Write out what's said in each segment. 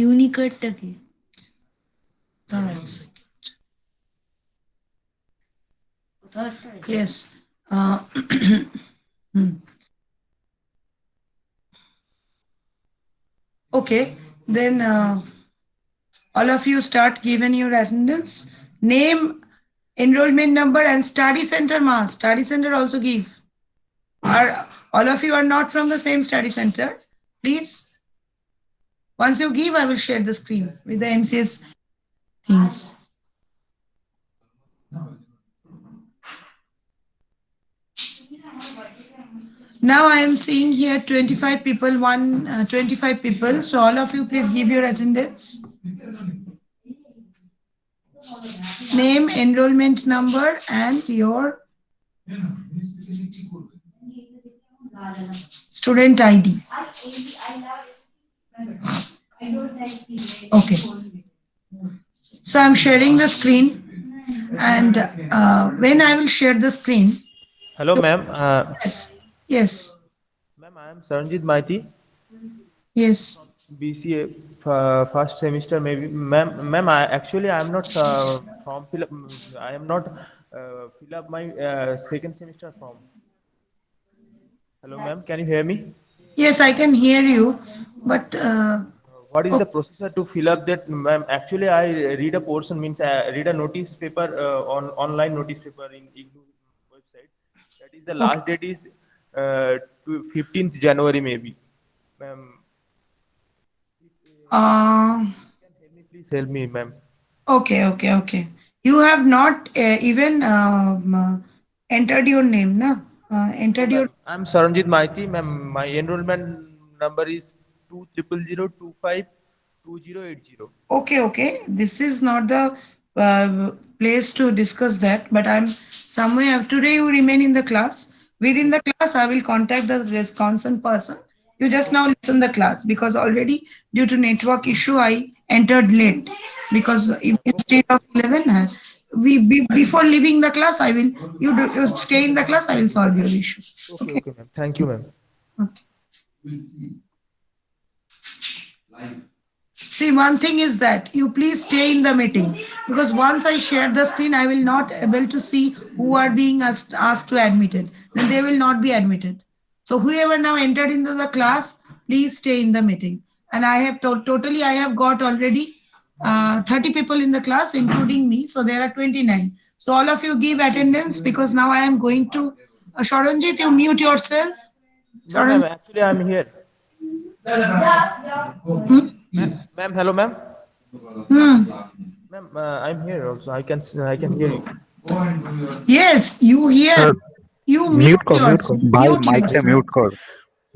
ইউনিকোডটা কি? দাঁড়া এক second. Yes. Uh, hmm. Okay, then all of you start giving your attendance. Name, enrollment number, and study center mass. Study center also give. Are all of you are not from the same study center? Please, once you give, I will share the screen with the MCS things. Now I am seeing here 25 people, 25 people. So all of you please give your attendance. Name, enrollment number, and your student ID. Okay. So I'm sharing the screen, and when I will share the screen, Hello, ma'am. yes, yes, Ma'am, I am Saranjit Maiti yes. from BCA first semester. Maybe, ma'am. I am not form fill up. I am not fill up my second semester form. Hello, ma'am. Can you hear me? Yes, I can hear you, but What is oh, the procedure to fill up that, ma'am? Actually, I read a portion, means I read a notice paper on online notice paper in IGNOU website. That is the okay. last date is 15th January, maybe. Ma'am, Uh, can help me, please help me, ma'am. okay, okay, okay. You have not even entered your name, no? No, Entered your. ma'am. I'm Saranjit Maiti, ma'am. My enrollment number is 200252080. Okay, okay. This is not the place to discuss that, but I'm somewhere. Today you remain in the class. Within the class, I will contact the concerned person. You just now listen the class because already due to network issue, I entered late because instead of 11, before leaving the class, I will, you stay in the class, I will solve your issue. Okay, Okay. okay, ma'am. Thank you, ma'am. Okay. See, one thing is that you please stay in the meeting because once I share the screen, I will not able to see who are being asked to admitted. Then they will not be admitted. So whoever now entered into the class, please stay in the meeting. And I have totally, I have got already 30 people in the class, including me. So there are 29. So all of you give attendance because now I am going to. Sharanjit, you mute yourself. No, ma'am. Sharanjit. Actually, I'm here. Hmm? Ma'am, hello, ma'am. Hmm. Ma'am, I'm here also. I can hear you. Yes, you hear. Sir You mute mute কর mute কর yourself. ভাই Mute মাইকটা yourself. Mute কর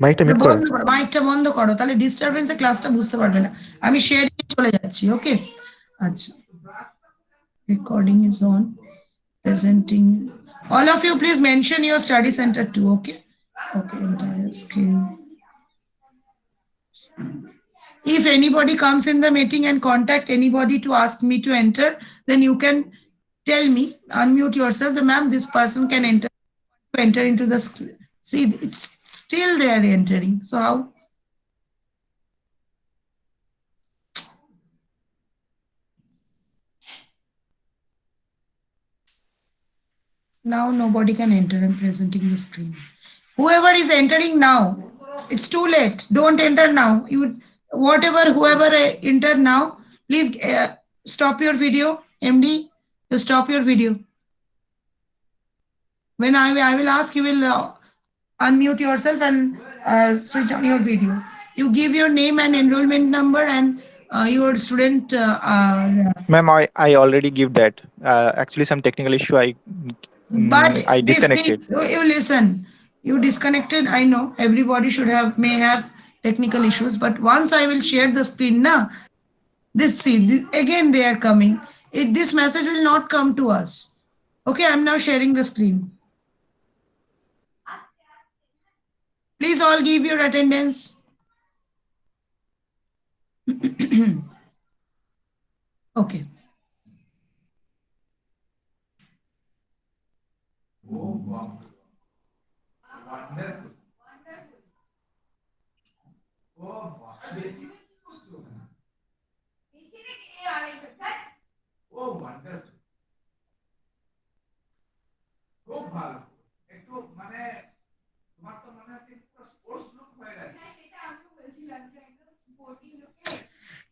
মাইকটা mute কর বন্ধ করো, মাইকটা বন্ধ করো, তাহলে ডিস্টারবেন্সে ক্লাসটা বুঝতে পারবে না। আমি শেয়ারিং চলে যাচ্ছি, ওকে? আচ্ছা, recording is on, presenting. All of you please mention your study center too, okay? Okay, entire screen. If anybody comes in the meeting and contact anybody to ask me to enter, then you can tell me, unmute yourself, the ma'am, this person can enter into the see, it's still they are entering. So how? Now nobody can enter. I'm presenting the screen. Whoever is entering now, it's too late. Don't enter now. You whatever whoever enter now, please stop your video. MD, you stop your video. When I will ask, you will unmute yourself and switch on your video. You give your name and enrollment number and your student. Ma'am I already give that actually some technical issue But I this thing, disconnected you listen. You disconnected. I know everybody should have may have technical issues, but once I will share the screen, now this see again they are coming. This message will not come to us. Okay, I'm now sharing the screen. Please all give your attendance. Okay.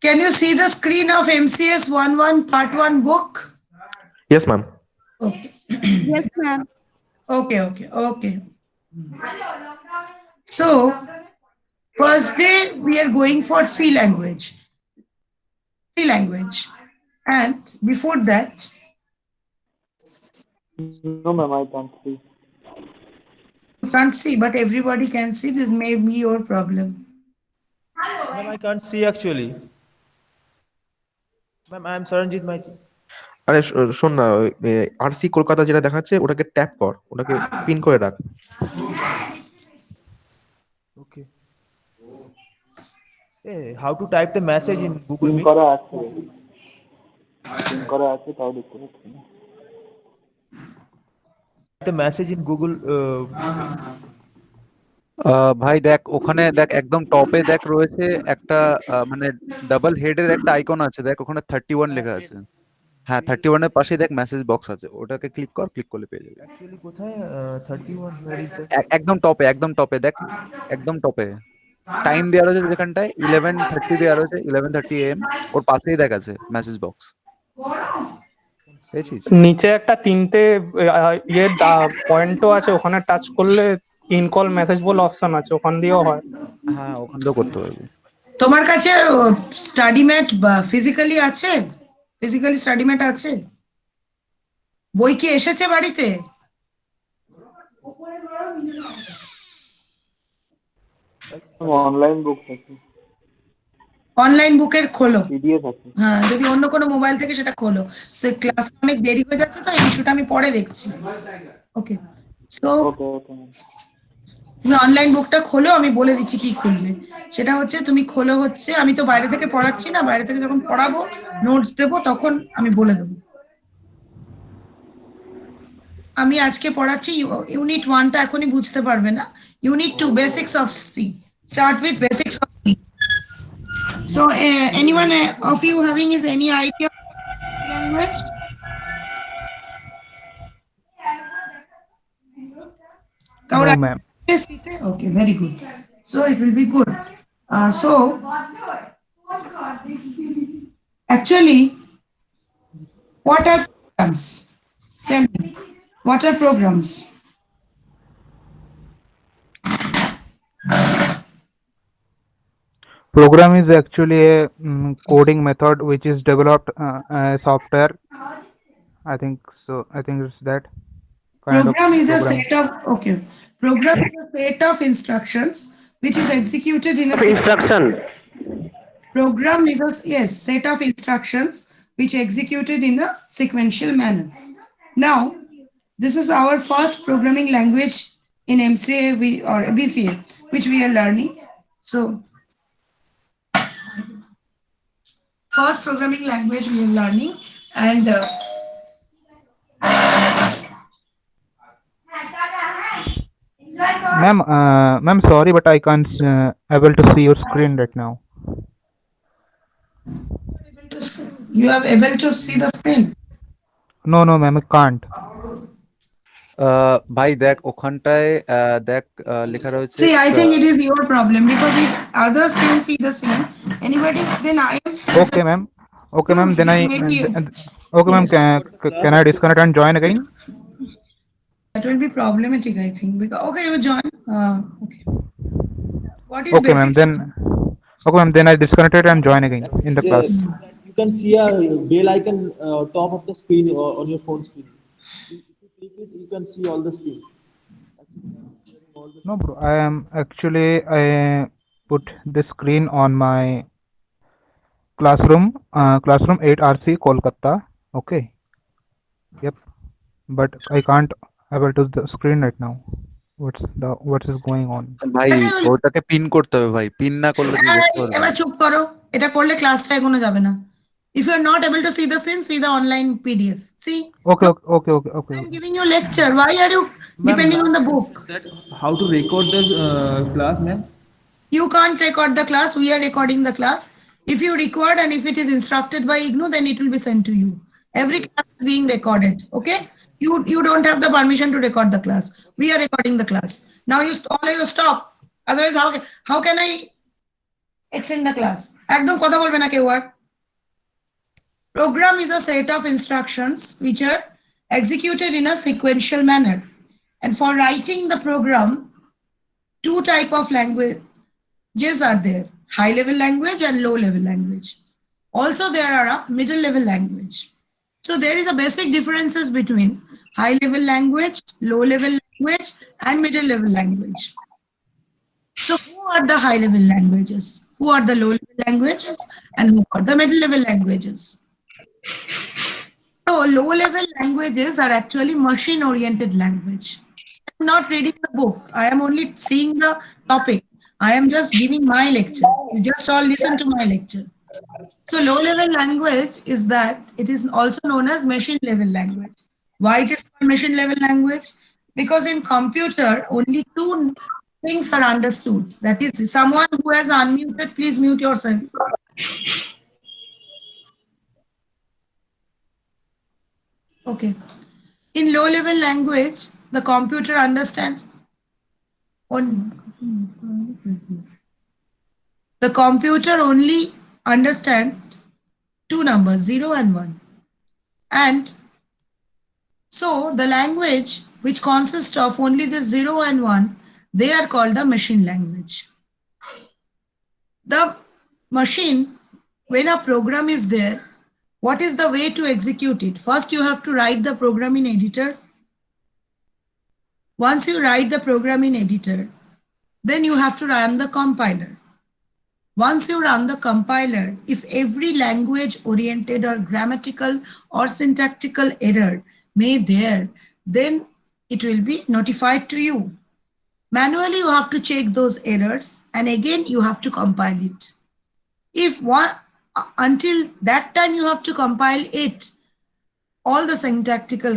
Can you see the screen of MCS 11 Part 1 book? Yes, ma'am. Okay. Yes, ma'am. Okay. So, first day we are going for C language. C language. And before that, No, ma'am, I can't see. you can't see, but everybody can see. This may be your problem. Ma'am, I can't see actually. Ma'am, I am Saranjit Maiti. আরে শোন না, RC Kolkata যেটা দেখাচ্ছে ওটাকে tap কর, ওটাকে pin করে রাখ। Okay. Hey, how to type the message in Google pin Meet? করা আছে, পিন করা আছে, তাও দেখতে পাচ্ছি না। The message in Google. ভাই দেখ, ওখানে দেখ একদম টপে দেখ রয়েছে একটা মানে ডাবল হেডের একটা আইকন আছে, দেখ ওখানে 31 লেখা আছে। হ্যাঁ, 31 এর পাশে দেখ মেসেজ বক্স আছে, ওটাকে ক্লিক কর, ক্লিক করলে পেয়ে যাবে। Actually, কোথায় 31? Where is that? একদম টপে দেখ, একদম টপে টাইম দেওয়া রয়েছে যেখানটায় 11:30 দেওয়া রয়েছে, 11:30 AM, ওর পাশেই দেখ আছে মেসেজ বক্স, পেয়েছিস? নিচে একটা তিনটে পয়েন্টও আছে, ওখানে টাচ করলে ইন কল মেসেজ বলে অপশন আছে, ওখান দিয়েও হয়। হ্যাঁ, ওখান দিয়েও করতে পারবি। তোমার কাছে স্টাডি ম্যাট বা ফিজিক্যালি আছে? ফিজিক্যালি স্টাডি ম্যাট আছে? বই কি এসেছে বাড়িতে? অনলাইন বুক আছে, অনলাইন বুকের খোলো। পিডিএফ আছে। হ্যাঁ, যদি অন্য কোনো মোবাইল থেকে সেটা খোলো। সে ক্লাস অনেক দেরি হয়ে যাচ্ছে, তো এই ইস্যুটা আমি পরে দেখছি। ওকে, সো ওকে ওকে ম্যাম। তুমি অনলাইন বুকটা খোলো, আমি বলে দিচ্ছি কি খুলবে। সেটা হচ্ছে তুমি খোলো হচ্ছে, আমি তো বাইরে থেকে পড়াচ্ছি না, বাইরে থেকে যখন পড়াবো নোটস দেবো তখন আমি বলে দেবো। আমি আজকে পড়াচ্ছি ইউনিট 1টা, এখনই বুঝতে পারবে না। Unit 2 basics of C, start with basics of C. So, anyone of you having is any idea of language? No, ma'am. Okay, very good. So it will be good. So actually, what are programs? Tell me, what are programs? Program is actually a coding method which is developed software. I think so. I think it's that kind Program of is a program. set of program is a set of instructions which is executed in a program is a set of instructions which executed in a sequential manner. Now, this is our first programming language in MCA or BCA which we are learning. So, first programming language we are learning, and Ma'am, sorry, but I can't able to see your screen right now. you are able to see the screen. No, ma'am, I can't. ভাই দেখ ওখানটায় দেখ লেখা রয়েছে। See, I think it is your problem, because if others can see the scene, anybody, then I am. Okay, ma'am. Okay, ma'am. Then I. Maybe Okay, ma'am. Can I disconnect and join again? that will be problematic, I think. Because okay, you join. Okay. What is Okay, ma'am. basics? Then. Okay, ma'am. Then I disconnected and join again in the class. You can see a bell icon top of the screen or on your phone screen. If you click it, you can see all the screens. No, bro. I put the screen on my classroom 8 RC Kolkata. Okay. Yep. But I can't able to the screen right now. What is going on? ভাই ওটাকে pin করতে হবে ভাই, pin না করলে তুই দেখতে পারবি না। এবার চুপ করো, এটা করলে ক্লাসটা এগোনো যাবে না। If you are not able to see the scene, see the online PDF. See? Okay. I'm giving you lecture. Why are you depending on the book? How to record this class, ma'am? You can't record the class. We are recording the class. If you record and if it is instructed by IGNOU, then it will be sent to you. Every class is being recorded. Okay? You don't have the permission to record the class. We are recording the class. Now all of you stop. Otherwise, how can I extend the class? একদম কথা বলবে না কেউ আর। Program is a set of instructions which are executed in a sequential manner. And for writing the program, two type of languages are there: high level language and low level language. Also, there are a middle level language. So there is a basic differences between high level language, low level language, and middle level language. So who are the high level languages? Who are the low level languages? And who are the middle level languages? So low level languages are actually machine oriented language. I'm not reading the book. I am only seeing the topic. I am just giving my lecture. You just all listen to my lecture. So low level language is that it is also known as machine level language. Why it is called machine level language? Because in computer, only two things are understood. That is, someone who has unmuted, please mute yourself. Okay. In low level language, the computer understands the computer only understands two numbers, 0 and 1. And so the language which consists of only the 0 and 1, they are called the machine language. The machine, when a program is there, what is the way to execute it? First, you have to write the program in editor. Once you write the program in editor, then you have to run the compiler. Once you run the compiler, if every language oriented or grammatical or syntactical error may there, then it will be notified to you. Manually, you have to check those errors and again you have to compile it. If until that time you have to compile it, all the syntactical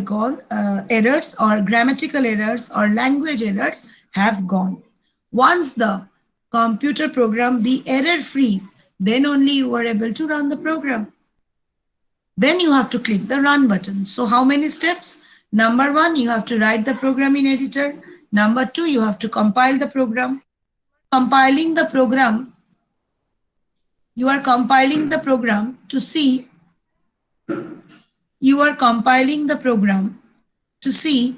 errors or grammatical errors or language errors have gone. Once the computer program be error free, then only you are able to run the program. Then you have to click the run button. So how many steps? Number 1, you have to write the program in editor. Number 2, you have to compile the program. Compiling the program, you are compiling the program to see, you are compiling the program to see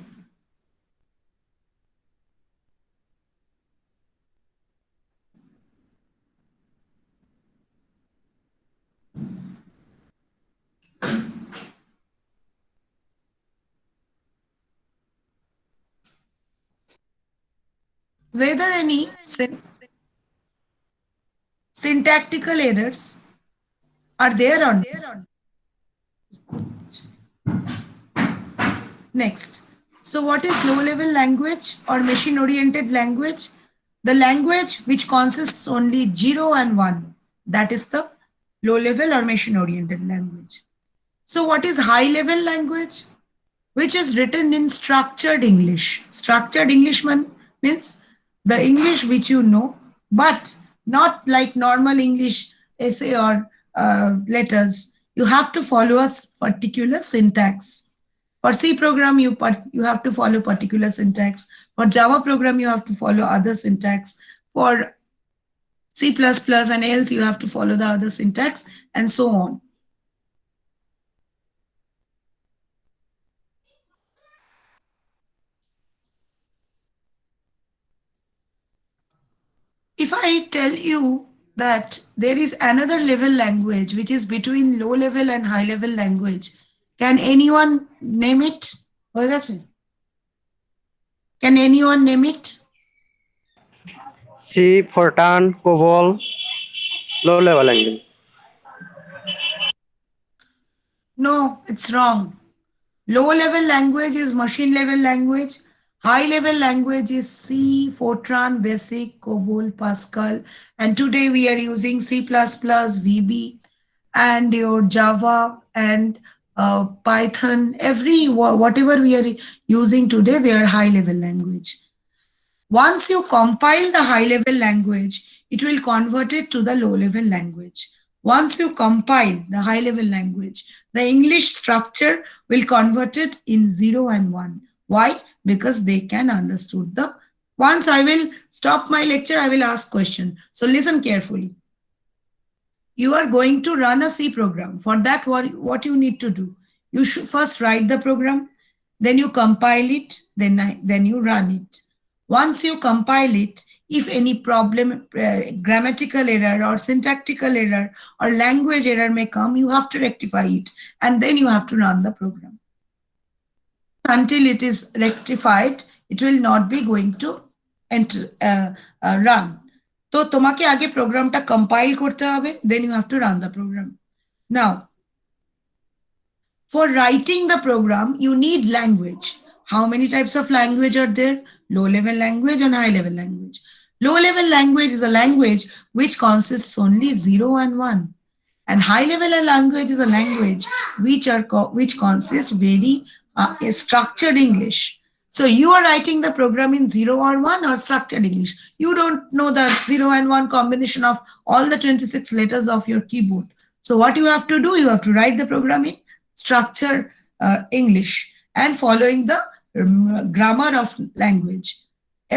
whether any syntactical errors are there or not. Next, so what is low level language or machine oriented language? The language which consists only 0 and 1, that is the low level or machine oriented language. So what is high level language? Which is written in structured English. Structured English means the English which you know, but not like normal English essay or letters. You have to follow a particular syntax. For C program, you have to follow particular syntax. For Java program, you have to follow other syntax. For C++ and else, you have to follow the other syntax and so on. If I tell you that there is another level language which is between low level and high level language, can anyone name it? Can anyone name it? C, Fortran, COBOL, low level language. No, it's wrong. Low level language is machine level language. High level language is C, Fortran, Basic, COBOL, Pascal. And today we are using C++, VB, and your Java and Python. Whatever we are using today, they are high level language. Once you compile the high level language, it will convert it to the low level language. Once you compile the high level language, the English structure will convert it in 0 and 1. Why? Because they can understood the. Once I will stop my lecture, I will ask question. So listen carefully. You are going to run a C program. For that, what you need to do? You should first write the program, then you compile it, then you run it. Once you compile it, if any problem, grammatical error or syntactical error or language error may come, you have to rectify it, and then you have to run the program. Until it is rectified, it will not be going to run. তো তোমাকে আগে প্রোগ্রামটা compile করতে হবে, then you have to run the program. Now, for writing the program, you need language. How many types of language are there? Low-level language and high-level language. Low-level language is a language which consists only 0 and 1. And high-level language is a language which consists very structured English. So you are writing the program in 0 or 1 or structured English. You don't know the 0 and 1 combination of all the 26 letters of your keyboard. So what you have to do, you have to write the program in structured English and following the grammar of language.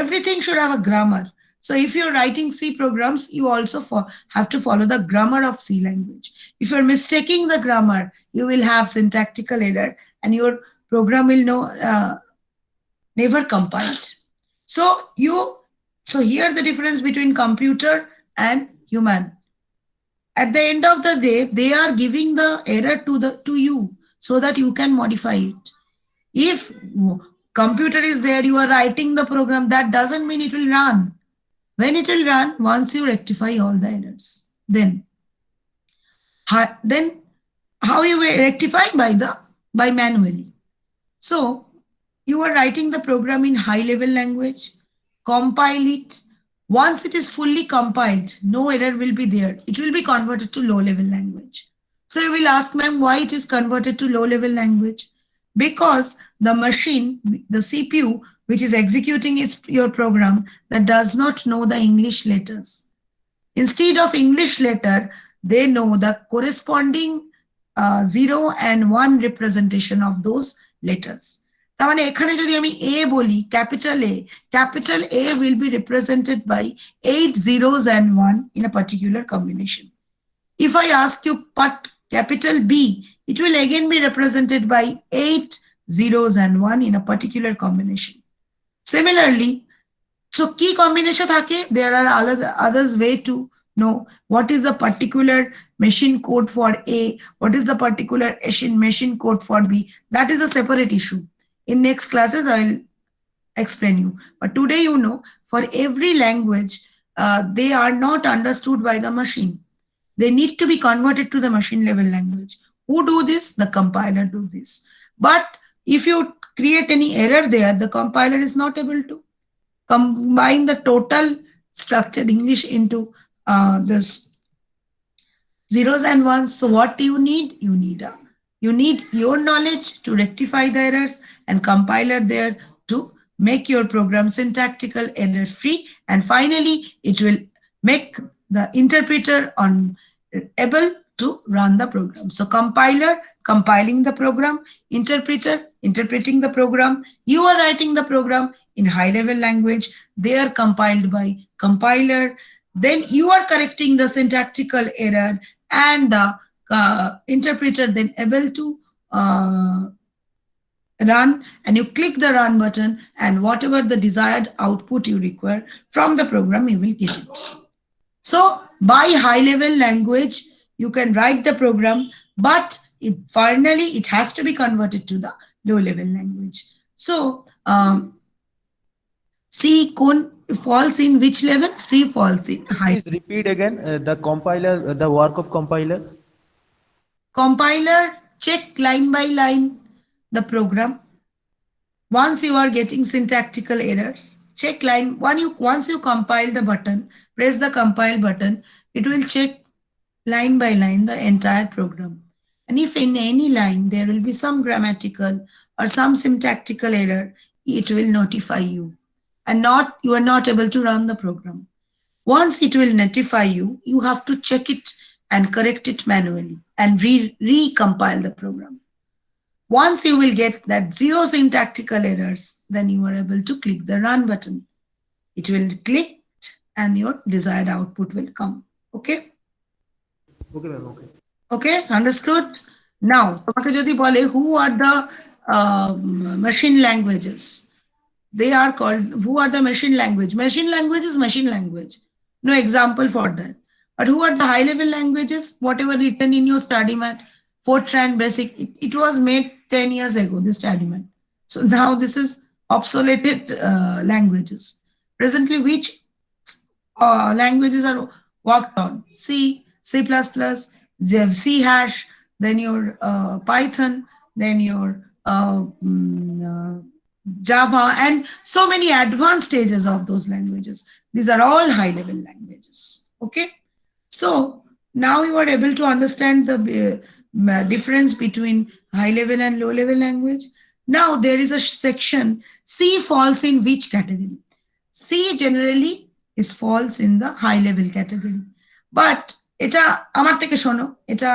Everything should have a grammar. So if you're writing C programs, you also have to follow the grammar of C language. If you're mistaking the grammar, you will have syntactical error and your program will never compiled. So here the difference between computer and human. At the end of the day, they are giving the error to you so that you can modify it. If computer is there, you are writing the program, that doesn't mean it will run. When it will run, once you rectify all the errors, then how you will rectify? By manually. So you are writing the program in high-level language, compile it. Once it is fully compiled, no error will be there. It will be converted to low-level language. So you will ask, ma'am, why it is converted to low-level language? Because the machine, the CPU, which is executing your program, that does not know the English letters. Instead of English letter, they know the corresponding 0 and 1 representation of those letters. তার মানে এখানে যদি আমি A বলি, capital A will be represented by 8 zeros and 1 in a particular combination. If I ask you put capital B, it will again be represented by 8 zeros and 1 in a particular combination. Similarly, so key combination থাকে, there are others way to know what is the particular machine code for A, what is the particular machine code for B. That is a separate issue. In next classes, I will explain you. But today, you know, for every language, they are not understood by the machine. They need to be converted to the machine level language. Who do this? The compiler do this. But if you create any error there, the compiler is not able to combine the total structured English into this zeros and ones. So what do you need? You need your knowledge to rectify the errors and compiler there to make your program syntactical error free. And finally, it will make the interpreter able to run the program. So compiler, compiling the program, interpreter, interpreting the program. You are writing the program in high level language. They are compiled by compiler. Then you are correcting the syntactical error and the interpreter then able to run, and you click the run button, and whatever the desired output you require from the program, you will get it. So by high level language, you can write the program, but finally it has to be converted to the low level language. So C falls in which level? C falls in high. Please repeat again the compiler, the work of compiler. Compiler check line by line the program. Once you are getting syntactical errors, check line one. Once you compile the button, press the compile button, it will check line by line the entire program. And if in any line there will be some grammatical or some syntactical error, it will notify you, and you are not able to run the program. Once it will notify you, you have to check it and correct it manually and recompile the program. Once you will get that 0 syntactical errors, then you are able to click the run button. it will click and your desired output will come. Okay? Okay, ma'am. Okay. Okay, understood? Now, তোমাকে যদি বলে who are the machine languages? They are called, who are the machine language? Machine language is machine language. No example for that. But who are the high level languages? Whatever written in your study mat, Fortran basic, it was made 10 years ago, this study mat. So now this is obsoleted languages. Presently, which languages are worked on? C, C++, C hash, then your Python, then your Java, and so many advanced stages of those languages. These are all high level languages. Okay. So now you are able to understand the difference between high level and low level language. Now there is a section, C falls in which category? C generally is falls in the high level category. But এটা আমার থেকে শোনো, এটা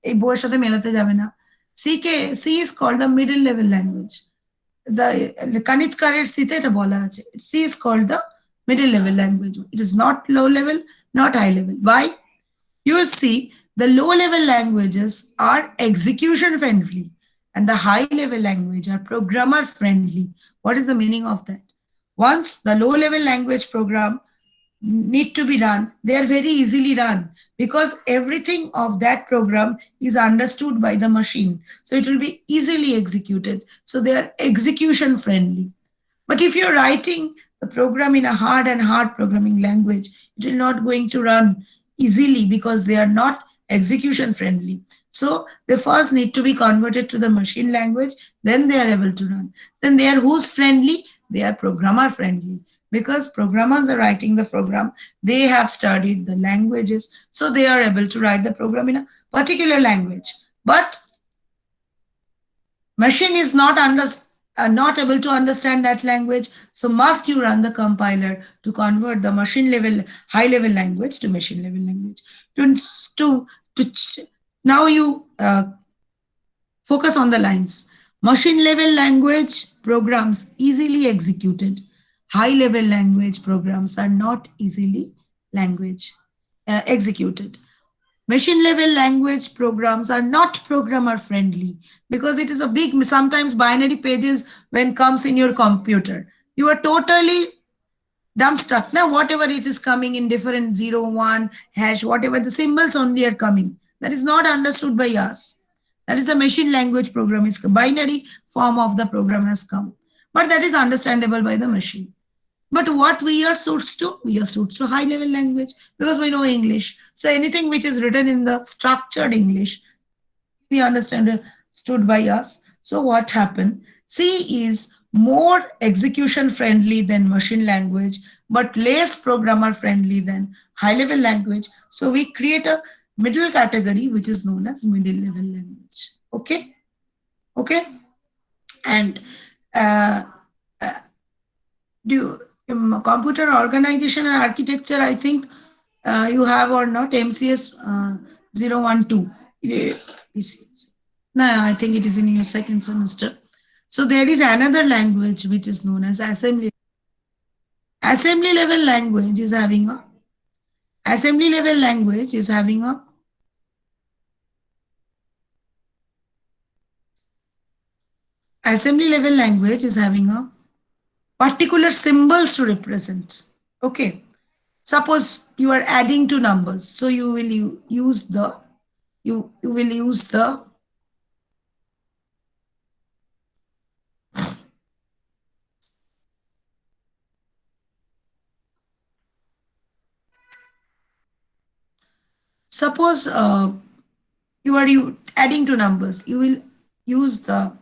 এই বইয়ের সাথে মেলাতে যাবে না। C is called the middle level language. The Kanitkarer C তে এটা বলা আছে। C is called the middle level language. It is not low level, not high level. Why? You will see the low level languages are execution friendly and the high level language are programmer friendly. What is the meaning of that? Once the low level language program need to be run, they are very easily run because everything of that program is understood by the machine. So it will be easily executed. So they are execution friendly. But if you're writing the program in a hard programming language, it will not going to run easily because they are not execution friendly. So they first need to be converted to the machine language, then they are able to run. Then they are who's friendly? They are programmer friendly because programmers are writing the program. They have studied the languages, so they are able to write the program in a particular language. But machine is not able to understand that language, so must you run the compiler to convert the machine level, high level language to machine level language. Now you focus on the lines. Machine level language programs easily executed. High level language programs are not easily executed. Machine level language programs are not programmer friendly because it is a big, sometimes binary pages when comes in your computer. You are totally dumbstruck. Now, whatever it is coming in different 0, 1, hash, whatever the symbols only are coming. That is not understood by us. That is the machine language program. Is binary form of the program has come. But that is understandable by the machine. But what we are suits to? We are suits to high level language because we know English. So anything which is written in the structured English, we understood by us. So what happened? C is more execution friendly than machine language, but less programmer friendly than high level language. So we create a middle category, which is known as middle level language. Okay. Okay. And computer organization and architecture, I think you have or not, MCS 012. No, I think it is in your second semester. So there is another language which is known as assembly. Assembly level language is having a assembly level language is having a assembly level language is having a particular symbols to represent. Okay. Suppose you are adding two numbers. So you will use the suppose you are adding two numbers. You will use the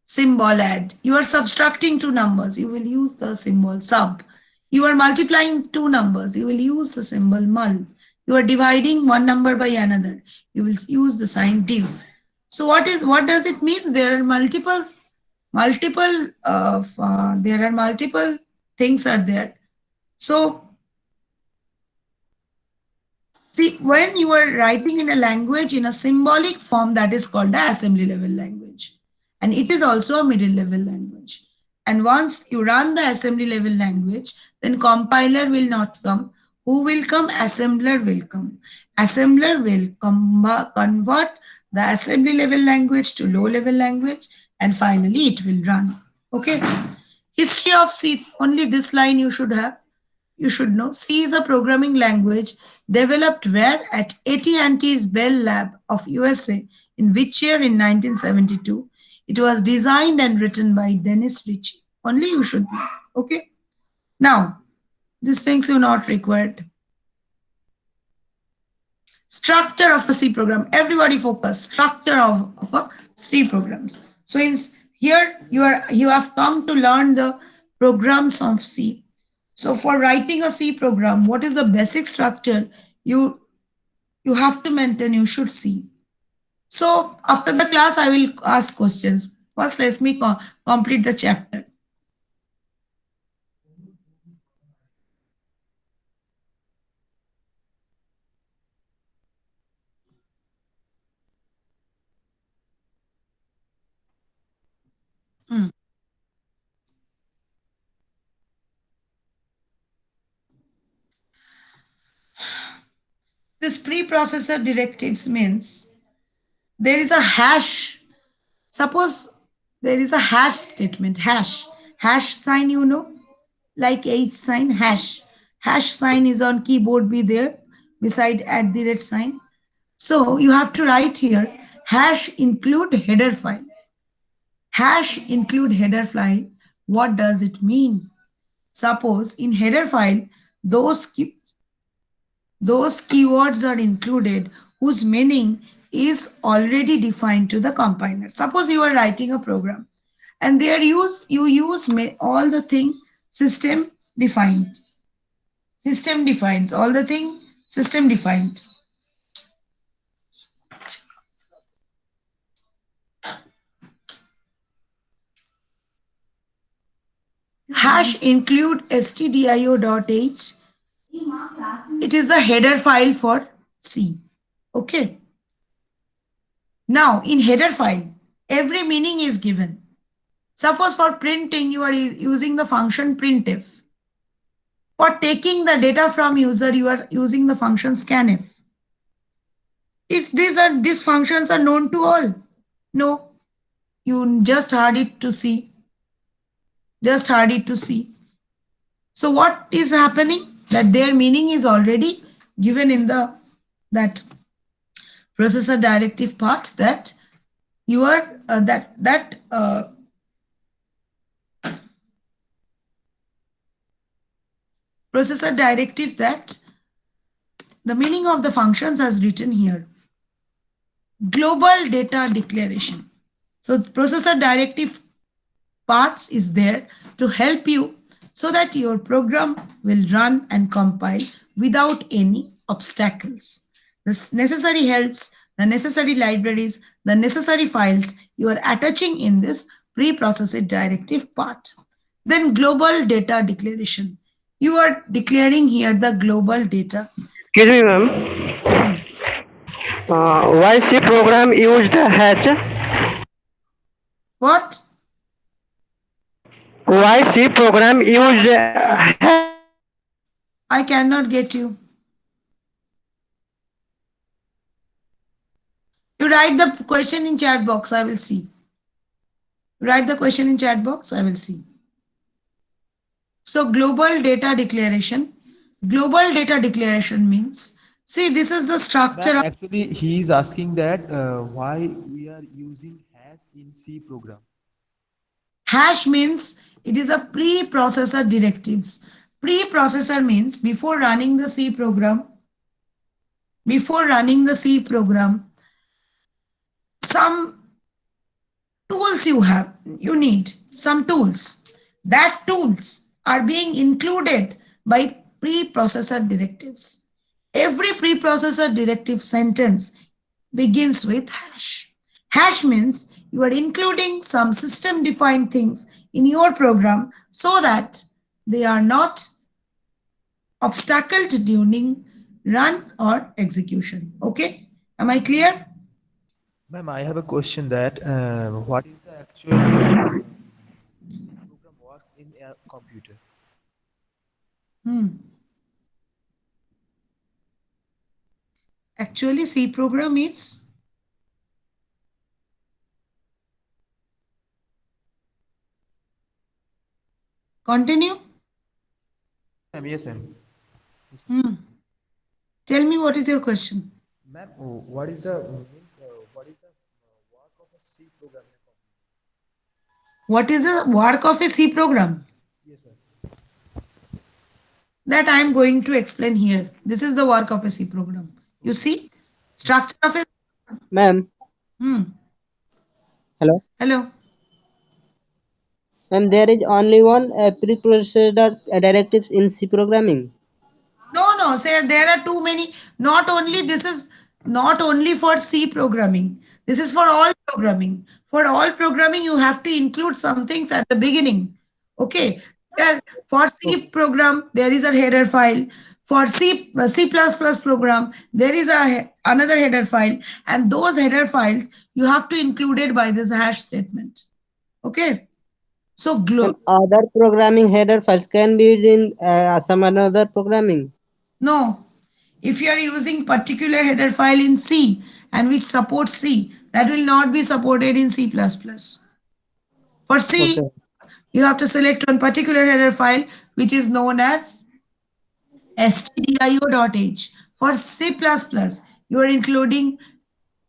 symbol add. You are subtracting two numbers. You will use the symbol sub. You are multiplying two numbers. You will use the symbol mul. You are dividing one number by another. You will use the sign div. So what does it mean? There are multiple things are there. So see, when you are writing in a language in a symbolic form, that is called the assembly level language. And it is also a middle level language. And once you run the assembly level language, then compiler will not come. Who will come? Assembler will come. Assembler will convert the assembly level language to low level language, and finally it will run. Okay. History of C, only this line you should have. You should know. C is a programming language developed where? At AT&T's Bell Lab of USA. In which year? In 1972. It was designed and written by Dennis Ritchie. Only you should know. Okay. Now, these things are not required. Structure of a C program. Everybody focus. Structure of a C programs. So in here you have come to learn the programs of C. So for writing a C program, what is the basic structure you have to maintain? You should see. So after the class, I will ask questions. First, let me complete the chapter. This preprocessor directives means there is a hash. Suppose there is a hash statement, hash sign, you know, like H sign, hash. Hash sign is on keyboard, be there beside @ sign. So you have to write here, hash include header file. Hash include header file. What does it mean? Suppose in header file, those keywords are included whose meaning is already defined to the compiler. Suppose you are writing a program and there you use all the thing system defined. System defines all the thing system defined. Hash include stdio.h. It is the header file for C. Okay. Now in header file, every meaning is given. Suppose for printing, you are using the function printf. For taking the data from user, you are using the function scanf. These functions are known to all? No. You just heard it to see. Just heard it to see. So what is happening? That their meaning is already given in that processor directive part, that you are processor directive, that the meaning of the functions as written here. Global data declaration. So processor directive parts is there to help you so that your program will run and compile without any obstacles. This necessary helps, the necessary libraries, the necessary files you are attaching in this preprocessor directive part. Then global data declaration. You are declaring here the global data. Excuse me, ma'am. Why C program used hash? What? Why C program used hash? I cannot get you. You write the question in chat box, I will see. Write the question in chat box, I will see. So global data declaration. Global data declaration means, see, this is the structure of. Actually, he is asking that why we are using hash in C program. Hash means it is a preprocessor directives. Preprocessor means before running the C program, some tools you need some tools. That tools are being included by preprocessor directives. Every preprocessor directive sentence begins with hash. Hash means you are including some system defined things in your program so that they are not obstacled during run or execution. Okay, am I clear? Ma'am, I have a question that what is the actual C program works in a computer? Hmm. Actually, C program is continue. Ma'am, yes, ma'am. Hmm. Tell me what is your question. Ma'am, what is the means? What is the work of a C program? What is the work of a C program? Yes, ma'am. That I am going to explain here. This is the work of a C program. You Okay. see, structure of a. Ma'am, Hmm. hello. Hello. Ma'am, there is only one preprocessor directives in C programming. No, no, sir, there are too many. Not only this is not only for C programming. This is for all programming. For all programming, you have to include some things at the beginning. Okay. There, for C program, there is a header file. For C++ program, there is another header file, and those header files you have to include it by this hash statement. Okay. So Ma'am, other programming header files can be in some another programming. no, if you are using particular header file in C and which supports C, that will not be supported in C++. For C, Okay. you have to select one particular header file which is known as stdio.h. For C++, you are including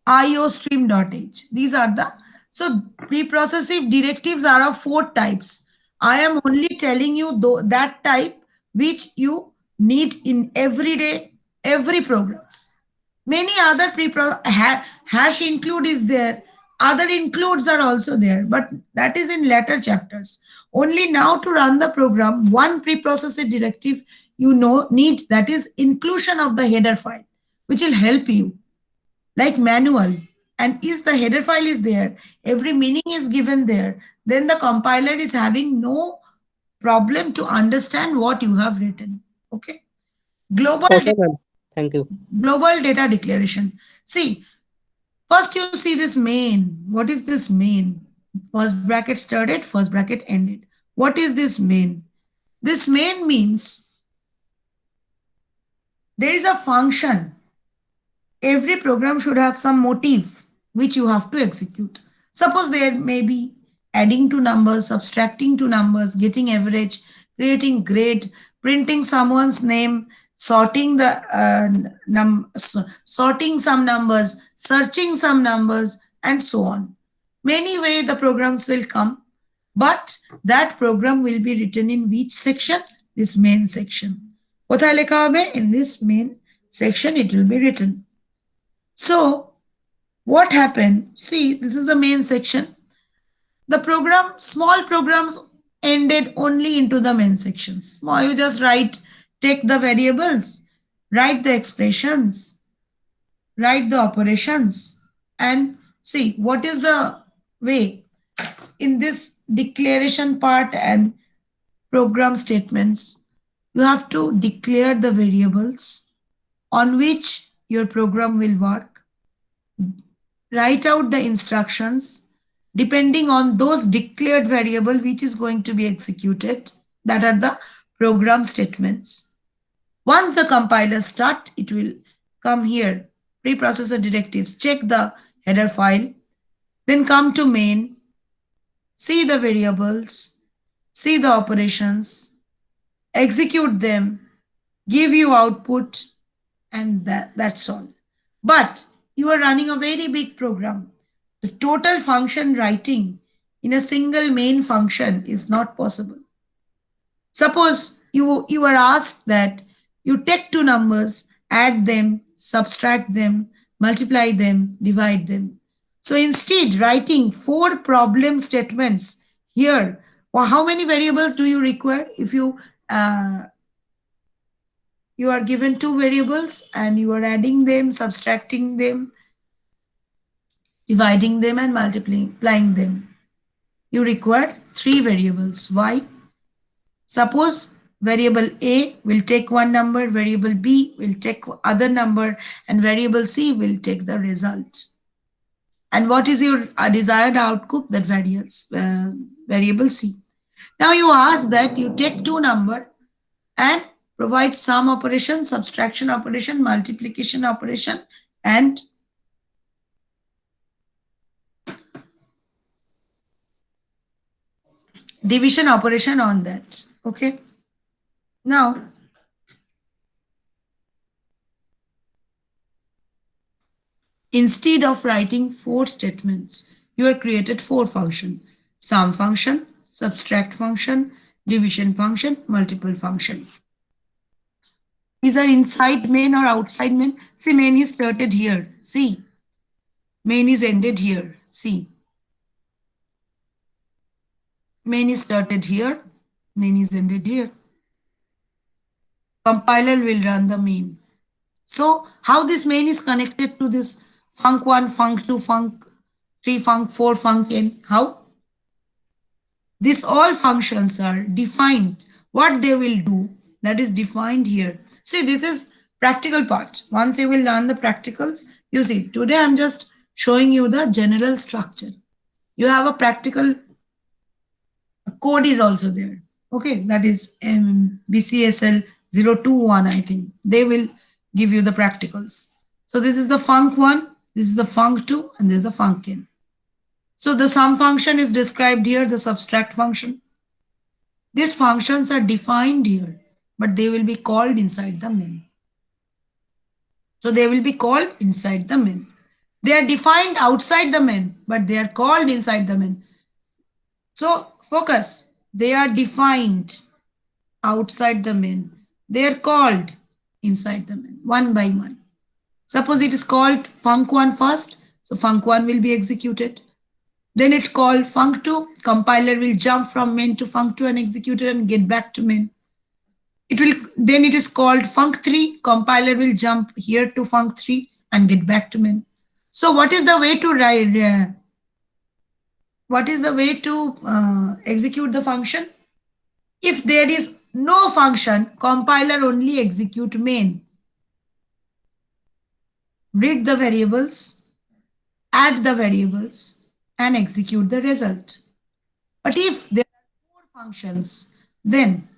iostream.h. These are the so preprocessive directives are of four types. I am only telling you that type which you need in everyday every programs. Many other hash include is there. Other includes are also there, but that is in later chapters. Only now to run the program, one preprocessor directive you know need, that is inclusion of the header file, which will help you like manual. And is the header file is there, every meaning is given there, then the compiler is having no problem to understand what you have written. Okay. Global Okay, ma'am. Thank you. global data declaration. See, first you see this main. What is this main? First bracket started, first bracket ended. What is this main? This main means there is a function. Every program should have some motive which you have to execute. Suppose there may be adding two numbers, subtracting two numbers, getting average, creating grade, printing someone's name, sorting the sorting some numbers, searching some numbers, and so on. Many way the programs will come, but that program will be written in which section? This main section. কোথায় লেখা হবে? In this main section it will be written. So what happened? See, this is the main section. The program, small programs ended only into the main sections. Small, you just write, take the variables, write the expressions, write the operations, and see what is the way in this declaration part and program statements. You have to declare the variables on which your program will work, write out the instructions depending on those declared variable which is going to be executed. That are the program statements. Once the compiler start, it will come here, preprocessor directives, check the header file, then come to main, see the variables, see the operations, execute them, give you output, and that's all. But you are running a very big program. The total function writing in a single main function is not possible. Suppose you are asked that you take two numbers, add them, subtract them, multiply them, divide them. So instead, writing four problem statements here, well, how many variables do you require? If you are given two variables and you are adding them, subtracting them, dividing them, and multiplying them. You require three variables. Why? Suppose variable A will take one number, variable B will take other number, and variable C will take the result. And what is your desired output? That varies, variable C. Now you ask that you take two number and provide sum operation, subtraction operation, multiplication operation, and division operation on that. Okay. Now, instead of writing 4 statements, you have created 4 functions: sum function, subtract function, division function, multiple function. These are inside main or outside main. See, main is started here. See, main is ended here. See, main is started here. Main is ended here. Compiler will run the main. So how this main is connected to this func1, func2, func3, func4, funcn? How? These all functions are defined. What they will do, that is defined here. See, this is practical part. Once you will learn the practicals, you see, today I'm just showing you the general structure. You have a practical code is also there. Okay, that is BCSL 021, I think. They will give you the practicals. So this is the func1, this is the func2, and this is the funcn. So the sum function is described here, the subtract function. These functions are defined here, but they will be called inside the main. So they will be called inside the main. They are defined outside the main, but they are called inside the main. So focus, they are defined outside the main. They are called inside the main, one by one. Suppose it is called func1 first, so func1 will be executed. Then it's called func2, compiler will jump from main to func2 and execute it and get back to main. Then it is called func3, compiler will jump here to func3 and get back to main. So what is the way to write? What is the way to execute the function? If there is no function, compiler only execute main. Read the variables, add the variables, and execute the result. But if there are 4 functions, then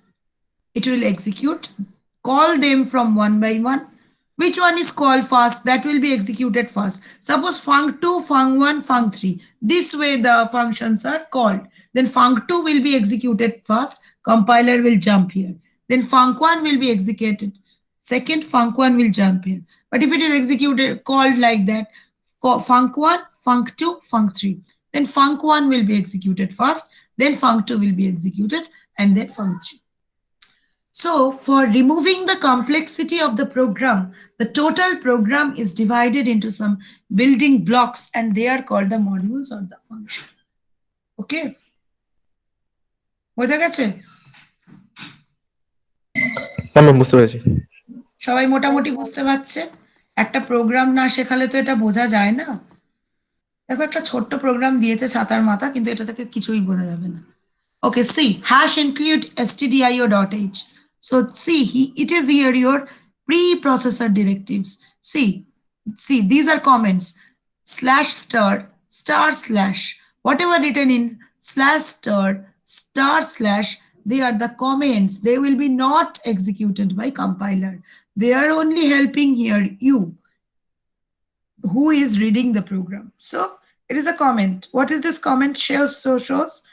it will execute, call them from one by one. Which one is called first? That will be executed first. Suppose func2, func1, func3. This way the functions are called. Then func2 will be executed first. Compiler will jump here. Then func1 will be executed. Second, func1 will jump here. But if it is executed, called like that, func1, func2, func3. Then func1 will be executed first. Then func2 will be executed. And then func3. So for removing the complexity of the program, the total program is divided into some building blocks and they are called the modules or the function. Okay? বোঝা গেছে? আমি বুঝতে পেরেছি। সবাই মোটামুটি বুঝতে পারছে? একটা প্রোগ্রাম না শেখালে তো এটা বোঝা যায় না। দেখো একটা ছোট্ট প্রোগ্রাম দিয়েছে ছাতার মাথা, কিন্তু এটা থেকে কিছুই বোঝা যাবে না। Okay, see, hash include stdio.h. So see, it is here your preprocessor directives. See, these are comments. Slash star slash, whatever written in slash star slash, they are the comments. They will be not executed by compiler. They are only helping here you, who is reading the program. So it is a comment. What is this comment shows?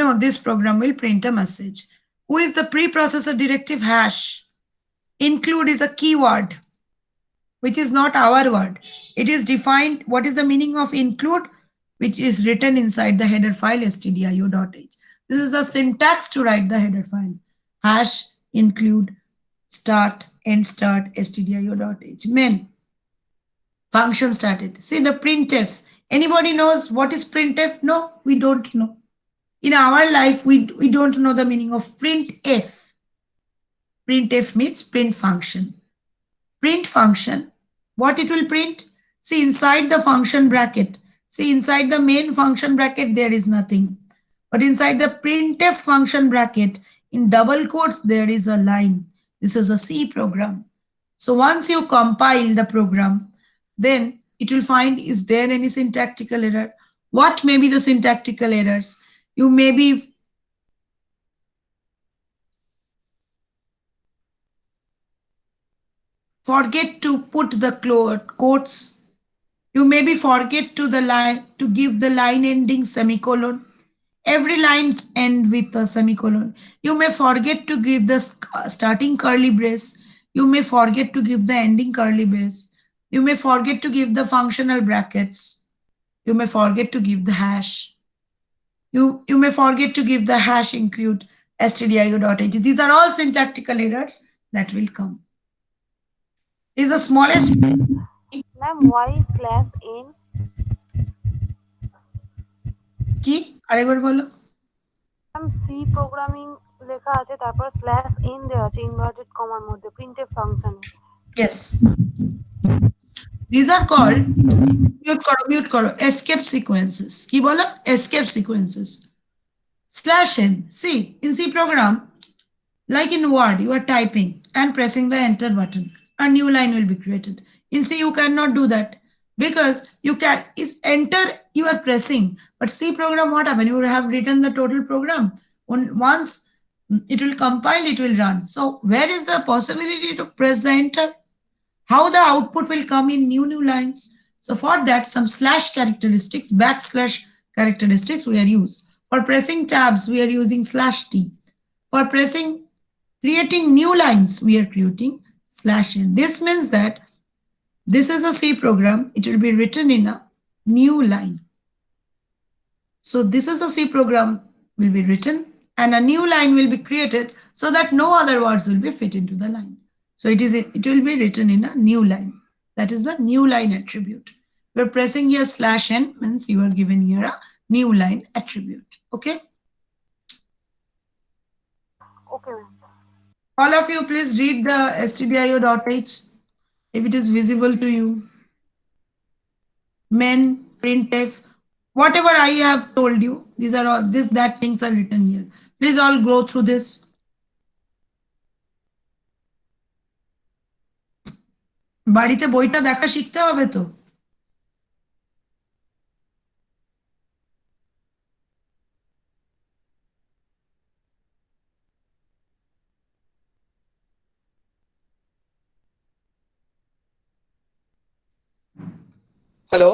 No, this program will print a message. With the preprocessor directive hash, include is a keyword, which is not our word. It is defined. What is the meaning of include? Which is written inside the header file stdio.h. This is the syntax to write the header file. Hash include start end start stdio.h. Main function started. See the printf. Anybody knows what is printf? No, we don't know. In our life, we don't know the meaning of printf. Printf means print function. Print function, what it will print? See inside the function bracket. See inside the main function bracket, there is nothing. But inside the printf function bracket, in double quotes, there is a line. This is a C program. So once you compile the program, then it will find, is there any syntactical error? What may be the syntactical errors? You may be forget to put the quotes. You maybe forget to the line to give the line ending semicolon. Every lines end with a semicolon. You may forget to give the starting curly brace. You may forget to give the ending curly brace. You may forget to give the functional brackets. You may forget to give the hash. You may forget to give the hash include stdio.h. These are all syntactical errors that will come. Is the smallest. Ma'am, why slash n? কি আরেকবার বলো ma'am C programming লেখা আছে তারপর slash n দেওয়া আছে inverted কমার মধ্যে প্রিন্টএফ ফাংশনে। Yes. These are called mute karo escape sequences. কি বলো escape sequences. Slash n. See, in C program, like in Word, you are typing and pressing the enter button. A new line will be created. In C, you cannot do that because you can is enter you are pressing. But C program, what happened? You would have written the total program. Once it will compile, it will run. So where is the possibility to press the enter? How the output will come in new lines? So for that, some slash characteristics, backslash characteristics we are used. For pressing tabs, we are using slash t. For creating new lines, we are creating slash n. This means that this is a C program. It will be written in a new line. So this is a C program will be written and a new line will be created so that no other words will be fit into the line. So it will be written in a new line. That is the new line attribute. We're pressing here slash n means you are given here a new line attribute. Okay. Okay, ma'am. All of you, please read the stdio.h if it is visible to you. Men, printf, whatever I have told you, these are all that things are written here. Please all go through this. বাড়িতে বইটা দেখা শিখতে হবে তো Hello.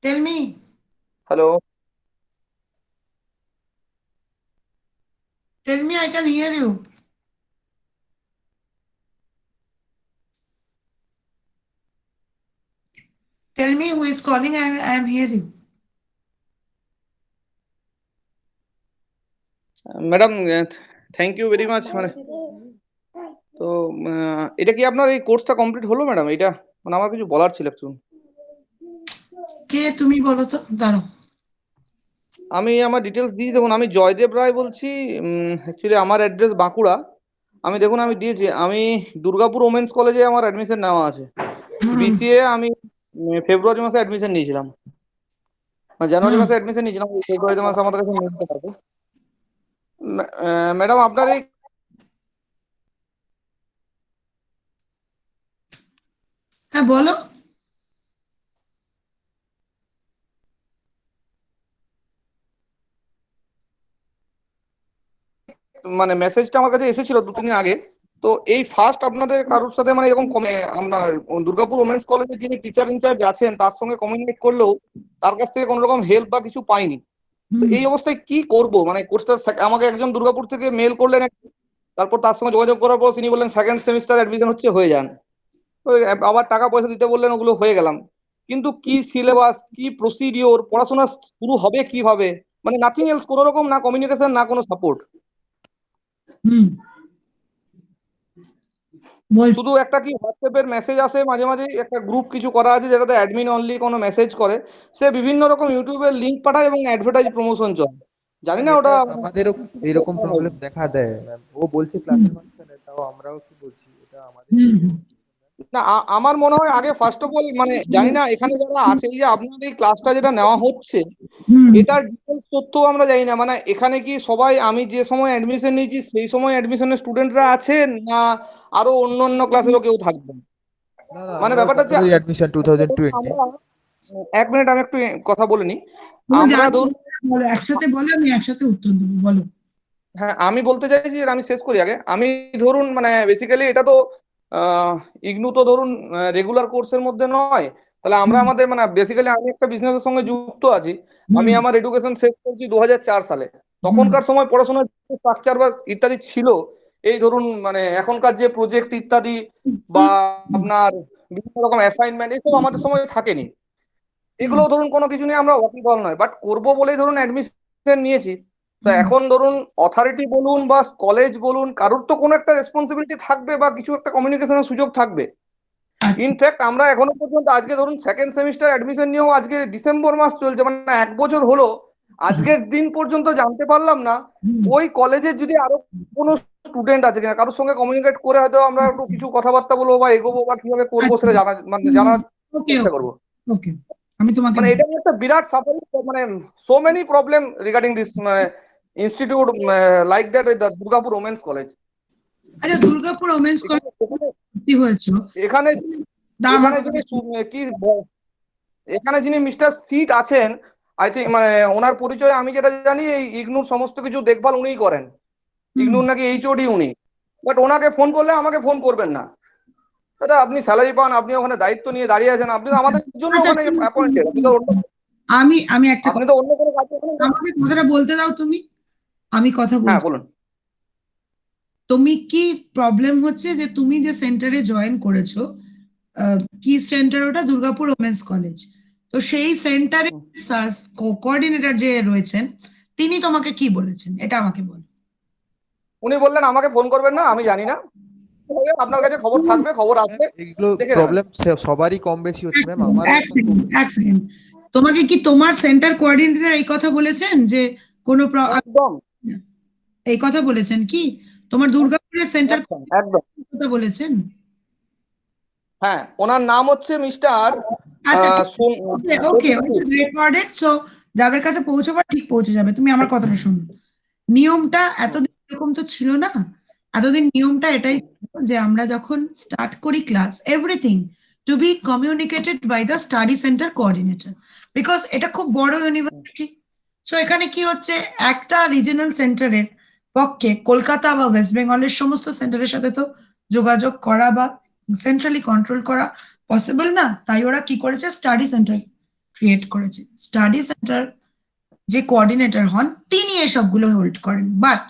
Tell me. Hello. Tell me, I can hear you. Tell me who is calling. I am hearing. Madam thank you very much মানে তো এটা কি আপনার এই কোর্সটা কমপ্লিট হলো ম্যাডাম? এটা মানে আমার কিছু বলার ছিল একটু। কে তুমি বলো তো দাঁড়াও আমি আমার ডিটেলস দিয়েছি। দেখুন আমি জয়দেব রায় বলছি। অ্যাকচুয়ালি আমার অ্যাড্রেস বাঁকুড়া। আমি দেখুন আমি দিয়েছি আমি দুর্গাপুর ওমেন্স কলেজে আমার অ্যাডমিশন নেওয়া আছে। বিসিএ আমি ফেব্রুয়ারি মাসে অ্যাডমিশন নিয়েছিলাম, মানে জানুয়ারি মাসে অ্যাডমিশন নিয়েছিলাম, ফেব্রুয়ারি মাসে আমাদের কাছে মেলটা আছে। ম্যাডাম আপনার এই হ্যাঁ বলো মানে মেসেজটা আমার কাছে এসেছিল 2-3 দিন আগে। তো এই ফার্স্ট আপনাদের কারোর সাথে মানে এরকম আপনার দুর্গাপুর ওমেন্স কলেজে যিনি টিচার ইনচার্জ আছেন তার সঙ্গে কমিউনিকেট করলেও তার কাছ থেকে কোনো রকম হেল্প বা কিছু পাইনি। তো এই অবস্থায় কি করব? মানে কোর্সটা আমাকে একজন দুর্গাপুর থেকে মেল করলেন, তারপর তার সঙ্গে যোগাযোগ করার পর তিনি বললেন সেকেন্ড সেমিস্টার অ্যাডমিশন হচ্ছে, হয়ে যান। আবার টাকা পয়সা দিতে বললেন, ওগুলো হয়ে গেলাম। কিন্তু কি সিলেবাস, কি প্রসিডিওর, পড়াশোনা শুরু হবে কিভাবে, মানে নাথিং এলস, কোনো রকম না কমিউনিকেশন না কোনো সাপোর্ট। শুধু একটা কি হোয়াটসঅ্যাপের মেসেজ আসে মাঝে মাঝে, একটা গ্রুপ কিছু করা আছে যেটাতে অ্যাডমিন অনলি কোনো মেসেজ করে, সে বিভিন্ন রকম ইউটিউবের লিংক পাঠায় এবং অ্যাডভার্টাইজ প্রমোশন চলে। জানি না ওটা আমাদেরও এরকম প্রবলেম দেখা দেয় ম্যাম। ও বলছে ক্লাসের মাঝখানে, তাও আমরাও কি বলছি এটা আমাদের না। আমার মনে হয় আগে ফার্স্ট অফ অল মানে জানি না এখানে যারা আছে, এই যে আপনাদের এই ক্লাসটা যেটা নেওয়া হচ্ছে এটার ডিটেলস তথ্য আমরা জানি না। মানে এখানে কি সবাই আমি যে সময় অ্যাডমিশন নিয়েছি সেই সময় অ্যাডমিশনের স্টুডেন্টরা আছেন না আরো অন্য অন্য ক্লাসেরও কেউ থাকবেন? মানে ব্যাপারটা হচ্ছে অ্যাডমিশন 2020। এক মিনিট আমি একটু কথা বলে নিই। আমরা ধরুন একসাথে বলো, আমি একসাথে উত্তর দেবো, বলো। হ্যাঁ, আমি বলতে চাইছি, আমি শেষ করি আগে। আমি ধরুন মানে বেসিক্যালি এটা তো ইগনু তো ধরুন রেগুলার কোর্সের মধ্যে নয়, তাহলে আমরা আমাদের মানে বেসিক্যালি আমি একটা বিজনেসের সঙ্গে যুক্ত আছি। আমি আমার এডুকেশন শেষ করছি 2004 সালে। তখনকার সময় পড়াশোনার স্ট্রাকচার বা ইত্যাদি ছিল এই ধরুন মানে এখনকার যে প্রজেক্ট ইত্যাদি বা আপনার বিভিন্ন রকম অ্যাসাইনমেন্ট এসব আমাদের সময় থাকেনি। এগুলো ধরুন কোনো কিছু নিয়ে আমরা ওয়াকিবহাল নয়, বাট করবো বলেই ধরুন অ্যাডমিশন নিয়েছি। তো এখন ধরুন অথরিটি বলুন বা কলেজ বলুন, কারোর তো কোনো একটা রেসপন্সিবিলিটি থাকবে বা কিছু একটা কমিউনিকেশনের সুযোগ থাকবে। ইনফ্যাক্ট আমরা এখনো পর্যন্ত আজকে ধরুন সেকেন্ড সেমিস্টার অ্যাডমিশন নিয়েও আজকে ডিসেম্বর মাস চলছে, মানে 1 বছর হলো, আজকের দিন পর্যন্ত জানতে পারলাম না ওই কলেজের যদি আরো কোনো স্টুডেন্ট আছে কিনা, কারোর সঙ্গে কমিউনিকেট করে হয়তো আমরা একটু কিছু কথাবার্তা বলবো বা এগোবো বা কিভাবে করবো সেটা জানা মানে জানার ওকে চেষ্টা করবো। ওকে, আমি তোমাকে মানে এটা নিয়ে একটা বিরাট সাফারিং, মানে so many problem regarding this institute like that Durgapur women's college. আচ্ছা, দুর্গাপুর ওমেন্স কলেজ ভর্তি হয়েছো, এখানে আমার এখানে যিনি কি এখানে যিনি মিস্টার সিট আছেন, আই থিঙ্ক মানে ওনার পরিচয় আমি যেটা জানি এই ইগনুর সমস্ত কিছু দেখভাল উনিই করেন। ইগনুর নাকি এইচওডি উনি, বাট ওনাকে ফোন করলে আমাকে ফোন করবেন না। দাদা আপনি স্যালারি পান, আপনি ওখানে দায়িত্ব নিয়ে দাঁড়িয়ে আছেন, আপনি তো আমাদের জন্য আচ্ছা, ওখানে অ্যাপয়েন্টেড, আপনি তো অন্য আমি একটা আপনি তো অন্য কোনো কাজ করেন না। আমাকে কথাটা বলতে দাও তুমি, আমি কথা হ্যাঁ বলছি। বলুন। তুমি কি প্রবলেম হচ্ছে যে তুমি যে সেন্টারে জয়েন করেছো, কি সেন্টার ওটা? Durgapur women's college. তো সেই সেন্টারে কোঅর্ডিনেটর যে রয়েছেন তিনি তোমাকে কি বলেছেন এটা আমাকে বলো। উনি বললেন আমাকে ফোন করবেন না, আমি জানি না, আপনার কাছে খবর থাকবে, খবর আসবে, এগুলো দেখে নেবেন। প্রবলেম সবারই কম বেশি হচ্ছে ম্যাম, আমারও এক সেকেন্ড, এক সেকেন্ড। তোমাকে কি তোমার সেন্টার কোঅর্ডিনেটর এই কথা বলেছেন যে কোনো একদম এই কথা বলেছেন কি? তোমার দুর্গাপুরের সেন্টার একদম একদম কথা বলেছেন? হ্যাঁ, ওনার নাম হচ্ছে মিস্টার আচ্ছা, ওকে ওকে, রেকর্ডেড। সো যাদের কাছে পৌঁছবার ঠিক পৌঁছে যাবে। তুমি আমার কথাটা শোনো। নিয়মটা এতদিন এরকম তো ছিল না। এতদিন নিয়মটা এটাই ছিল যে আমরা যখন স্টার্ট করি class, everything to be communicated by the study centre coordinator, because এটা খুব বড় ইউনিভার্সিটি। সো এখানে কি হচ্ছে, একটা রিজিওনাল সেন্টারের পক্ষে কলকাতা বা ওয়েস্ট বেঙ্গলের সমস্ত সেন্টারের সাথে তো যোগাযোগ করা বা সেন্ট্রালি কন্ট্রোল করা পসিবল না। তাই ওরা কি করেছে, স্টাডি সেন্টার ক্রিয়েট করেছে। স্টাডি সেন্টার যে কোঅর্ডিনেটর হন তিনি এসবগুলো হোল্ড করেন। বাট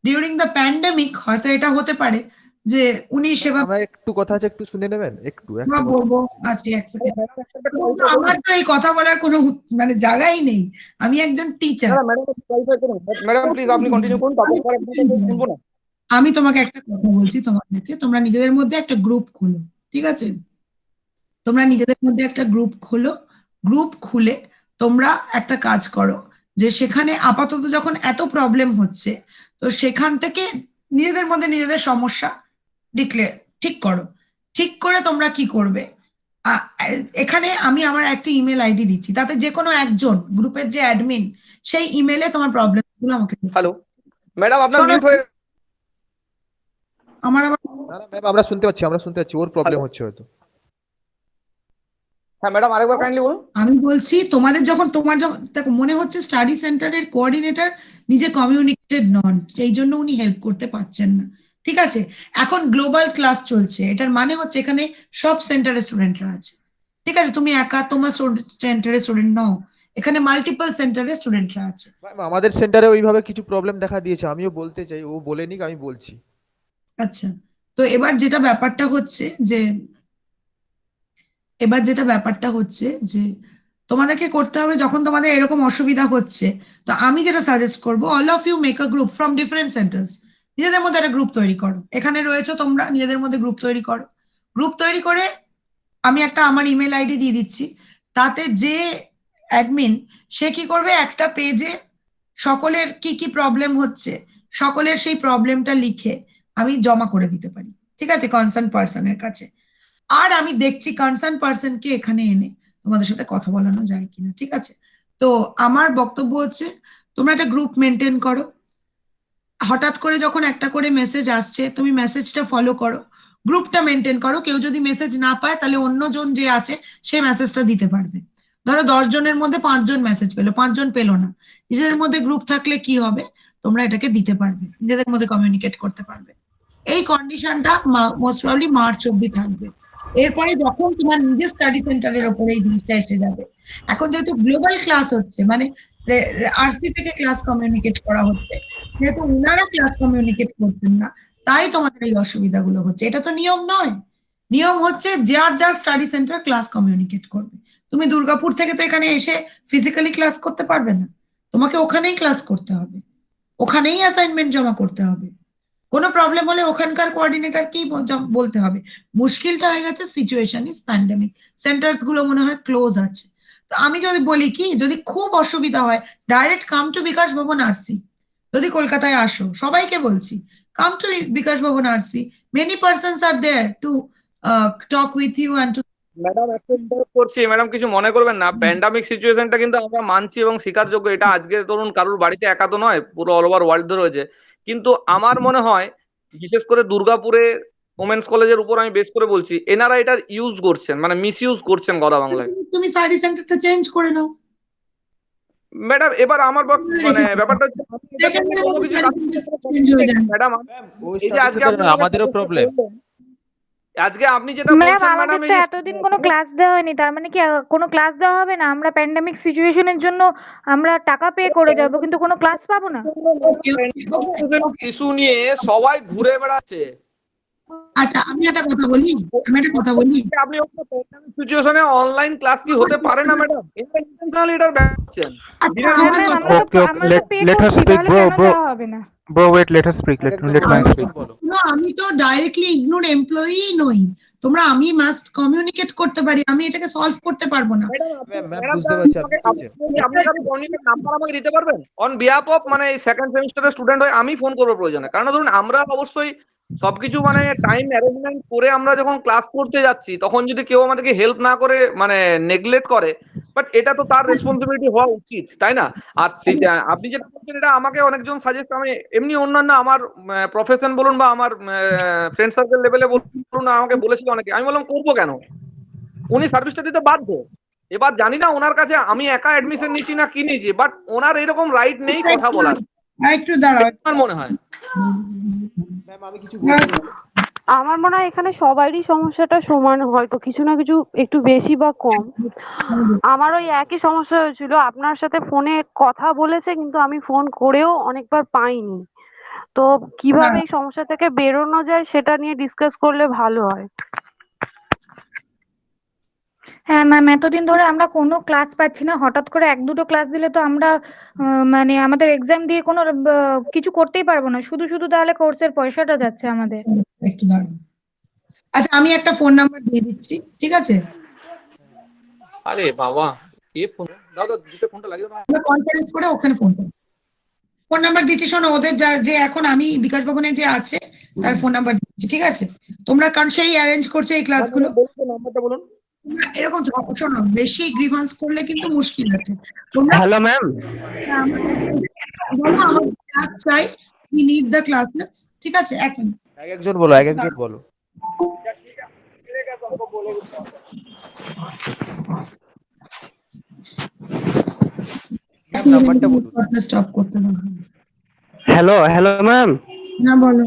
ডিউরিং দ্য প্যান্ডেমিক হয়তো এটা হতে পারে যে উনি সেবা আমার একটু কথা আছে, একটু শুনে নেবেন একটু একটা কথা বলবো। আচ্ছা, এক সেকেন্ড। আমার তো এই কথা বলার কোনো মানে জায়গাই নেই। আমি একজন টিচার। ম্যাডাম প্লিজ আপনি কন্টিনিউ করুন, তারপর শুনবো না। আমি তোমাকে একটা কথা বলছি, তোমাদেরকে তোমরা নিজেদের মধ্যে একটা গ্রুপ খোলো, ঠিক আছে? তোমরা নিজেদের মধ্যে একটা গ্রুপ খোলো। গ্রুপ খুলে তোমরা একটা কাজ করো যে সেখানে আপাতত যখন এত প্রবলেম হচ্ছে, তো সেখান থেকে নিজেদের মধ্যে নিজেদের সমস্যা ডিক্লেয়ার ঠিক করো। ঠিক করে তোমরা কি করবে, এখানে আমি আমার একটা ইমেল আইডি দিচ্ছি, তাতে যে কোনো একজন গ্রুপের যে অ্যাডমিন সেই ইমেলে তোমার প্রবলেমগুলো আমাকে হ্যালো ম্যাডাম, আপনার শোনো, মিউট হয়ে আমার আবার না না ম্যাম, আমরা শুনতে পাচ্ছি, ওর প্রবলেম হচ্ছে হয়তো। হ্যাঁ ম্যাডাম আরেকবার কাইন্ডলি বলুন। আমি বলছি তোমাদের যখন দেখো মনে হচ্ছে স্টাডি সেন্টারের কোঅর্ডিনেটর নিজে কমিউনিকেটেড নন, সেই জন্য উনি হেল্প করতে পারছেন না। ঠিক আছে, এখন গ্লোবাল ক্লাস চলছে, এটার মানে হচ্ছে এখানে সব সেন্টারের স্টুডেন্টরা আছে। ঠিক আছে, তুমি একা তোমার সেন্টারের স্টুডেন্ট নও, এখানে মাল্টিপল সেন্টারের স্টুডেন্টরা আছে। ম্যাম আমাদের সেন্টারে ওইভাবে কিছু প্রবলেম দেখা দিয়েছে, আমিও বলতে চাই, ও বলেনি, আমি বলছি। আচ্ছা, তো এবার যেটা ব্যাপারটা হচ্ছে যে তোমাদেরকে করতে হবে, যখন তোমাদের এরকম অসুবিধা হচ্ছে, তো আমি যেটা সাজেস্ট করবো, all of you make a group from different centres. নিজেদের মধ্যে একটা গ্রুপ তৈরি করো, এখানে রয়েছে তোমরা, নিজেদের মধ্যে গ্রুপ তৈরি করো। গ্রুপ তৈরি করে আমি একটা আমার ইমেল আইডি দিয়ে দিচ্ছি, তাতে যে অ্যাডমিন সে কি করবে, একটা পেজে সকলের কি কি প্রবলেম হচ্ছে সকলের সেই প্রবলেমটা লিখে আমি জমা করে দিতে পারি, ঠিক আছে, কনসার্ন পার্সনের কাছে। আর আমি দেখছি কনসার্ন পার্সনকে এখানে এনে তোমাদের সাথে কথা বলানো যায় কিনা, ঠিক আছে? তো আমার বক্তব্য হচ্ছে তোমরা একটা গ্রুপ মেনটেন করো। হঠাৎ করে যখন একটা করে মেসেজ আসছে তুমি মেসেজটা ফলো করো, গ্রুপটা মেনটেন করো। কেউ যদি মেসেজ না পায় তাহলে অন্যজন যে আছে সে মেসেজটা দিতে পারবে। ধরো 10 জনের মধ্যে 5 জন মেসেজ পেলো, 5 জন পেলো না, নিজেদের মধ্যে গ্রুপ থাকলে কি হবে, তোমরা এটাকে দিতে পারবে, নিজেদের মধ্যে কমিউনিকেট করতে পারবে। এই কন্ডিশনটা মোস্ট প্রবাবলি মার্চ অব্দি থাকবে। এরপরে যখন তোমার নিজের স্টাডি সেন্টারের ওপরে এই জিনিসটা এসে যাবে, এখন যেহেতু গ্লোবাল ক্লাস হচ্ছে, মানে আরসি থেকে ক্লাস কমিউনিকেট করা হচ্ছে, যেহেতু ওনারা ক্লাস কমিউনিকেট করছেন না, তাই তোমাদের এই অসুবিধাগুলো হচ্ছে। এটা তো নিয়ম নয়, নিয়ম হচ্ছে যার যার স্টাডি সেন্টার ক্লাস কমিউনিকেট করবে। তুমি দুর্গাপুর থেকে তো এখানে এসে ফিজিক্যালি ক্লাস করতে পারবে না, তোমাকে ওখানেই ক্লাস করতে হবে, ওখানেই অ্যাসাইনমেন্ট জমা করতে হবে। কোনো প্রবলেম হলে ওখানকার কোঅর্ডিনেটরকেই বলতে হবে। মুশকিলটা হয়ে গেছে সিচুয়েশন ইজ প্যান্ডেমিক, সেন্টার্স গুলো মনে হয় ক্লোজ আছে। তো আমি যদি বলি কি, যদি খুব অসুবিধা হয় direct come to Bikash Bhavan RC. যদি কলকাতায় আসো, সবাইকে বলছি কাম to Bikash Bhavan RC, many persons are there to talk with you and to. Madam একটা ইন্টারাপ্ট করছি, ম্যাডাম কিছু মনে করবেন না, প্যান্ডামিক সিচুয়েশনটা কিন্তু আমরা মানছি এবং স্বীকারযোগ্য। এটা আজকে ধরুন কারোর বাড়িতে একা তো নয়, পুরো অল ওভার ওয়ার্ল্ড ধরে হয়েছে। কিন্তু আমার মনে হয় বিশেষ করে দুর্গাপুরে ওমেন্স কলেজের উপর আমি বেশ করে বলছি, এনারা এটার ইউজ করছেন, মানে মিস ইউজ করছেন কথা বাংলায়। তুমি স্টাডি সেন্টারটা চেঞ্জ করে নাও ম্যাডাম। এবার আমার মানে ব্যাপারটা হচ্ছে কোনো কিছু ম্যাডাম, এই যে আজকে আমাদেরও প্রবলেম। আজকে আপনি যেটা ম্যাম বলছেন ম্যাডাম, আমাদের তো এতদিন কোনো ক্লাস দেওয়া হয়নি, তার মানে কি কোনো ক্লাস দেওয়া হবে না? আমরা প্যান্ডেমিক সিচুয়েশনের জন্য আমরা টাকা পে করে যাব, কিন্তু কোনো ক্লাস পাবো না? ইস্যু নিয়ে সবাই ঘুরে বেড়াচ্ছে। আচ্ছা আমি একটা কথা বলি, আপনি সিচুয়েশনে অনলাইন ক্লাস কি হতে পারে না ম্যাডাম? এটা ইন্টেনশনালি এটা ব্যাপারছেন। Let her speak, bro, wait, let her speak, let ma'am speak. আমি তো ডাইরেক্টলি ইগনোর এমপ্লয়ি নই, তোমরা আমি মাস্ট কমিউনিকেট করতে পারি, আমি এটাকে সলভ করতে পারবো না। বুঝতে পারছি আপনি কোঅর্ডিনেটর নাম্বার আমাকে দিতে পারবেন অন বিহাফ অফ, মানে এই সেকেন্ড সেমিস্টারের স্টুডেন্ট হয়ে আমি ফোন করবো প্রয়োজনে। কারণ ধরুন আমরা অবশ্যই সবকিছু মানে টাইম অ্যারেঞ্জমেন্ট করে আমরা যখন ক্লাস করতে যাচ্ছি, তখন যদি কেউ আমাদেরকে হেল্প না করে, মানে নেগলেক্ট করে, বাট এটা তো তার রেসপন্সিবিলিটি হওয়া উচিত, তাই না? আর আপনি যেটা বলছেন এটা আমাকে অনেকজন সাজেস্ট, আমি এমনি অন্যান্য আমার প্রফেশন বলুন বা আমার ফ্রেন্ড সার্কেল লেভেলে বলুন, আমাকে বলেছিল অনেকে। আমি বললাম করবো কেন, উনি সার্ভিসটা দিতে বাধ্য। এবার জানি না ওনার কাছে আমি একা অ্যাডমিশন নিচ্ছি না কি নিচ্ছি, বাট ওনার এরকম রাইট নেই কথা বলার। একটু দাঁড়াও, আমার মনে হয় আমি কিছু বলতে আমার মনে হয় এখানে সবারই সমস্যাটা সমান, হয়তো কিছু না কিছু একটু বেশি বা কম। আমার ওই একই সমস্যা হয়েছিল, আপনার সাথে ফোনে কথা বলেছে কিন্তু আমি ফোন করেও অনেকবার পাইনি। তো কিভাবে এই সমস্যা থেকে বেরোনো যায় সেটা নিয়ে ডিসকাস করলে ভালো হয়। হ্যাঁ ম্যাম, এতদিন ধরে আমরা কোনো ক্লাস পাচ্ছি না, হঠাৎ করে এক দুটো ক্লাস দিলে তো আমরা মানে আমাদের এক্সাম দিয়ে কোনো কিছু করতেই পারবো না, শুধু শুধু তাহলে কোর্সের পয়সাটা যাচ্ছে আমাদের। একটু দাঁড়াও। আচ্ছা আমি একটা ফোন নাম্বার দিয়ে দিচ্ছি, ঠিক আছে? আরে বাবা, কে ফোন দাও, দুটো ফোনটা লাগিয়ে দাও। আমরা কনফারেন্স করে ওখানে ফোন নাম্বার দিচ্ছি। শোনো, ওদের যে এখন আমি বিকাশ ভবনে যে আছে তার ফোন নাম্বার দিচ্ছি, ঠিক আছে? তোমরা কারণ সেই অ্যারেঞ্জ করছে এই ক্লাসগুলো। নাম্বারটা বলুন। এরকম শোনো, বেশি গ্রিভান্স করলে কিন্তু মুশকিল আছে। তোমরা হ্যালো ম্যাম, বলো আমাদের ক্লাস চাই, উই নিড দ্য ক্লাসেস, ঠিক আছে? এক মিনিট, একজন বলো, একজন বলো। নাম্বারটা বলুন। স্টপ করতে হবে। Hello ma'am. না বলো।